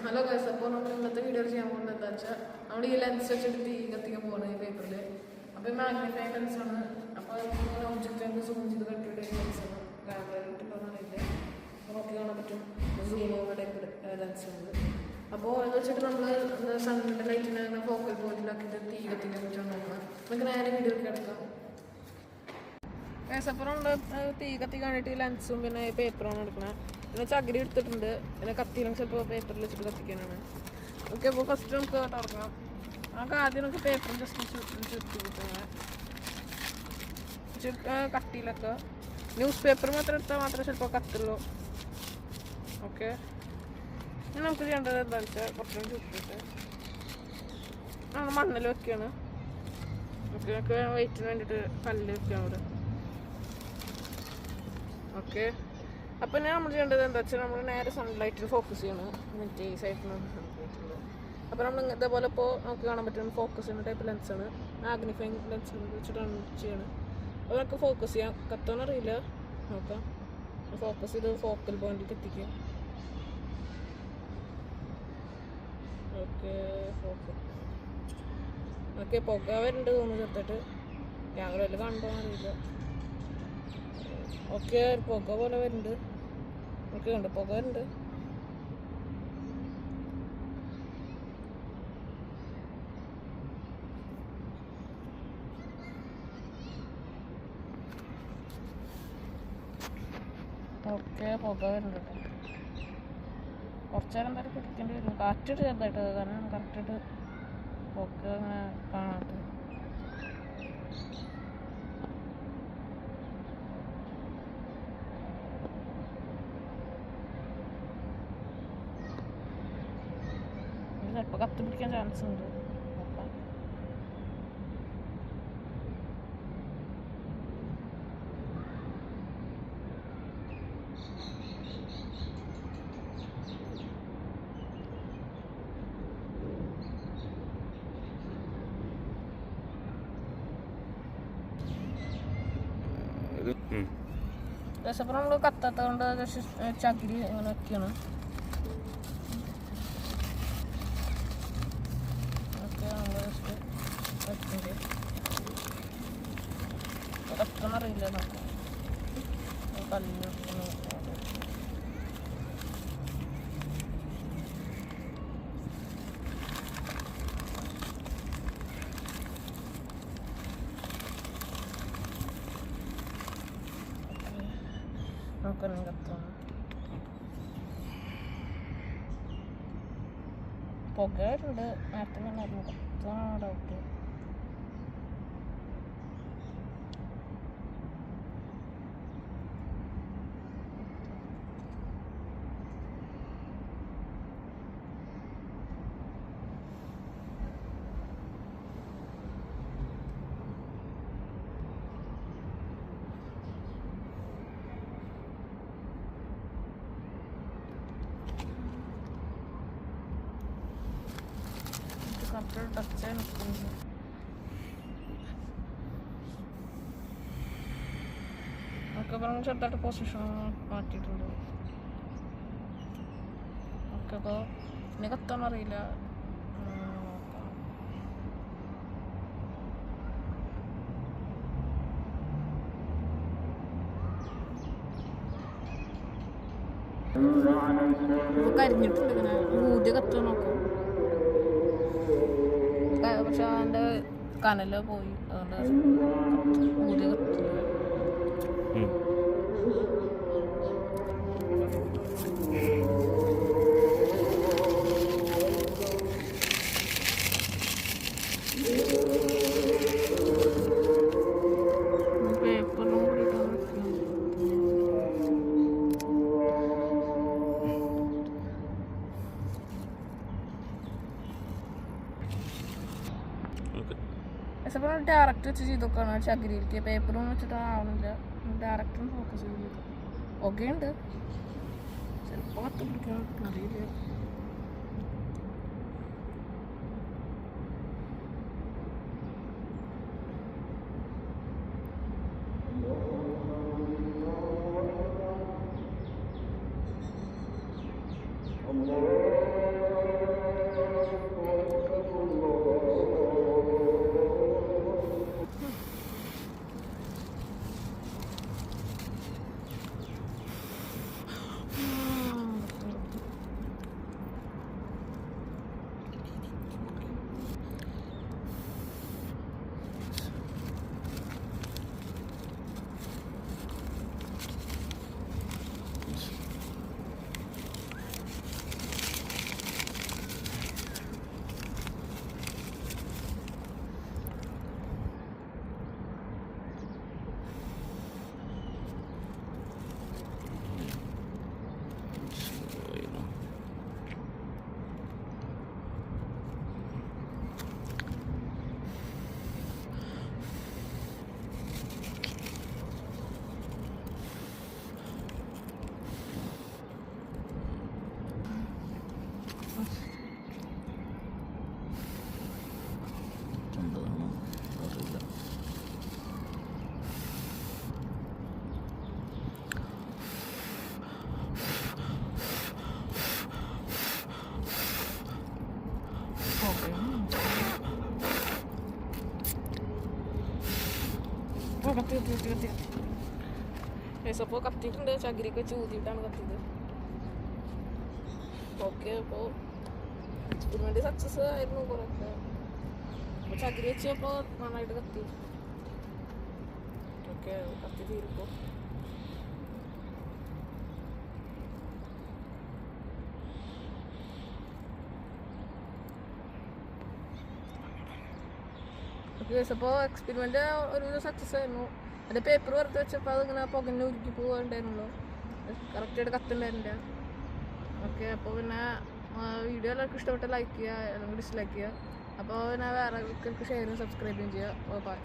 Hello guys, അപ്പോൾ നമ്മൾ ഇന്നത്തെ വീഡിയോ ചെയ്യാൻ പോകുന്നത് എന്താ വെച്ചാൽ നമ്മൾ ഈ ലെൻസ് വെച്ചിട്ട് തീ കത്തിക്കാൻ പോകുന്നത് ഈ പേപ്പറിൽ. അപ്പോൾ ഈ മാഗ്നിഫൈ ലെൻസാണ്. അപ്പോൾ ഒബ്ജക്റ്റ് നമുക്ക് സൂം ചെയ്ത് കട്ടിയുടെ ലെൻസാണ്. ക്യാമറയിൽ ഇട്ടിട്ടൊന്നും അറിയില്ല, നോക്കി കാണാൻ പറ്റും. സൂമോടെ ലെൻസുണ്ട്. അപ്പോൾ എന്ന് വെച്ചിട്ട് നമ്മൾ സണ്ണിൻ്റെ ലൈറ്റിനെ ഫോക്കൽ പോയിന്റിലാക്കിയിട്ട് തീ കത്തിക്കാൻ പറ്റും. നമുക്ക് നേരെ വീഡിയോ കിടക്കാം. ഗൈസ്, അപ്പോൾ നമ്മൾ തീ കത്തിക്കാനായിട്ട് ലെൻസും പിന്നെ പേപ്പറാണ് എടുക്കുന്നത്. പിന്നെ ചകിരി എടുത്തിട്ടുണ്ട്. പിന്നെ കത്തിയിലും ചിലപ്പോൾ പേപ്പറിൽ വെച്ചിട്ട് കത്തിക്കാനാണ്. ഓക്കെ, അപ്പോൾ ഫസ്റ്റ് നമുക്ക് തുറക്കാം. നമുക്ക് ആദ്യം നമുക്ക് പേപ്പർ ജസ്റ്റ് ചുറ്റി കിട്ടുന്നത് കട്ടിയിലൊക്കെ. ന്യൂസ് പേപ്പർ മാത്രം എടുത്താൽ മാത്രമേ ചിലപ്പോൾ കത്തുള്ളൂ. ഓക്കെ, ഇനി നമുക്ക് ചെയ്യേണ്ടത് എന്താണെന്ന് വെച്ചാൽ കുറച്ചും ചുറ്റിട്ട് നമ്മൾ മണ്ണിൽ വെക്കുകയാണ്. ഓക്കെ, നമുക്ക് വെയിറ്റിന് വേണ്ടിയിട്ട് കല്ല് വെക്കാം അവിടെ. ഓക്കെ, അപ്പം ഞാൻ നമ്മൾ ചെയ്യേണ്ടത് എന്താ വെച്ചാൽ നമ്മൾ നേരെ സൺലൈറ്റിൽ ഫോക്കസ് ചെയ്യണം. മറ്റേ ഈ സൈഡിൽ സൺലൈറ്റുള്ളത്. അപ്പോൾ നമ്മൾ ഇതേപോലെ ഇപ്പോൾ നമുക്ക് കാണാൻ പറ്റുന്ന ഫോക്കസ് ചെയ്യുന്ന ടൈപ്പ് ലെൻസാണ്. മാഗ്നിഫൈങ് ലെൻസ് വെച്ചിട്ടാണ് ചെയ്യണം. അപ്പോൾ നമുക്ക് ഫോക്കസ് ചെയ്യാം. കത്താനറിയില്ല, നോക്കാം. ഫോക്കസ് ചെയ്ത് ഫോക്കൽ പോയിന്റിൽ എത്തിക്കുക. Okay, focus. ഓക്കെ, പുക വരുന്നുണ്ട് തോന്നുന്നു ചെറുതായിട്ട്. ക്യാമറയിൽ കാണുമ്പോൾ അറിയില്ല. ഓക്കെ, പുക പോലെ വരുന്നുണ്ട്. ഓക്കെ, ഉണ്ട്, പുക വരുന്നുണ്ട്. ഓക്കെ, പുക വരുന്നുണ്ട്. കുറച്ച് നേരം എന്തായാലും പിടിക്കേണ്ടി വരും. കാറ്റിട്ട് ചെറുതായിട്ട്, കാരണം കറക്റ്റായിട്ട് പുക അങ്ങനെ കാണാത്തത്. ചിലപ്പോൾ കത്തി പിടിക്കാൻ ചാൻസ് ഉണ്ട്. നോക്കാം. രസപ്പം നമ്മൾ കത്താത്തത് കൊണ്ട് ചകിരി അങ്ങനെ ഒക്കെയാണ്. കത്തണറിയില്ല, നോക്കാം. കല്ല് നോക്കണം കത്തണം. പുകയുണ്ട്. നേരത്തെ തന്നെ കത്തണ ഡൗട്ട്. ടച്ചായി നിൽക്കുന്നു. ഒക്കെ പറഞ്ഞ് ചെറുതായിട്ട് പൊസിഷൻ മാറ്റിയിട്ടുണ്ട്. ഓക്കെ, അപ്പോൾ പിന്നെ കത്താനറിയില്ല. കരിഞ്ഞിട്ടുണ്ട്. ഇങ്ങനെ ഊതി കത്താൻ നോക്കാം. പക്ഷെ അതിൻ്റെ കനല് പോയി, അതുകൊണ്ട് ഊതി കത്തില്ല. പേപ്പറിലും കൂടിയിട്ടാണ്. അപ്പോൾ ഡയറക്റ്റ് വെച്ച് ചെയ്തൊക്കെയാണ് ചകിരിയിലേക്ക്. പേപ്പറും വെച്ചിട്ട് ആവണില്ല. ഡയറക്റ്റും ഫോക്കസ് ചെയ്ത് പുകയുണ്ട്. ചിലപ്പോൾ കത്ത് പിടിക്കാൻ അറിയില്ല. കത്തി കത്തി കത്തി കത്തി കത്തി ഗൈസ്. അപ്പോൾ കത്തിയിട്ടുണ്ട്, ചകിരിയൊക്കെ വെച്ച് ഊതിയിട്ടാണ് കത്തിയത്. ഓക്കെ, അപ്പോൾ എക്സ്പെരിമെൻ്റ് സക്സസ് ആയിരുന്നു കുറേയൊക്കെ. അപ്പോൾ ചകിരി വെച്ചപ്പോൾ നന്നായിട്ട് കത്തി. ഓക്കെ, കത്തി തീരുമ്പോൾ അപ്പോൾ എക്സ്പെരിമെൻ്റ് ഒരു സക്സസ് ആയിരുന്നു. അതിൻ്റെ പേപ്പർ വറുത്ത് വെച്ചപ്പോൾ അതിങ്ങനെ പുകഞ്ഞ് ഉരുക്കി പോകാണ്ടായിരുന്നല്ലോ, കറക്റ്റായിട്ട് കത്തുണ്ടായിരുന്നില്ല. ഓക്കെ, അപ്പോൾ പിന്നെ വീഡിയോ എല്ലാവർക്കും ഇഷ്ടപ്പെട്ട ലൈക്ക് ചെയ്യുക, അല്ലെങ്കിൽ ഡിസ്ലൈക്ക് ചെയ്യുക. അപ്പോൾ പിന്നെ വേറെ ആൾക്കാർക്ക് ഷെയറും സബ്സ്ക്രൈബും ചെയ്യുക. ബൈ.